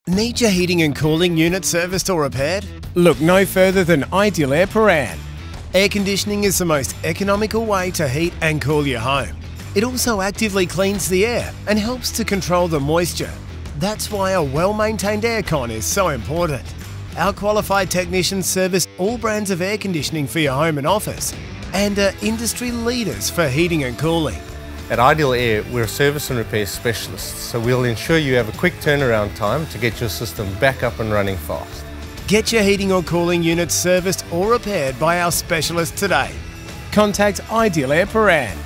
Need your heating and cooling unit serviced or repaired? Look no further than Ideal Air Prahran. Air conditioning is the most economical way to heat and cool your home. It also actively cleans the air and helps to control the moisture. That's why a well-maintained aircon is so important. Our qualified technicians service all brands of air conditioning for your home and office and are industry leaders for heating and cooling. At Ideal Air, we're service and repair specialists, so we'll ensure you have a quick turnaround time to get your system back up and running fast. Get your heating or cooling units serviced or repaired by our specialists today. Contact Ideal Air Prahran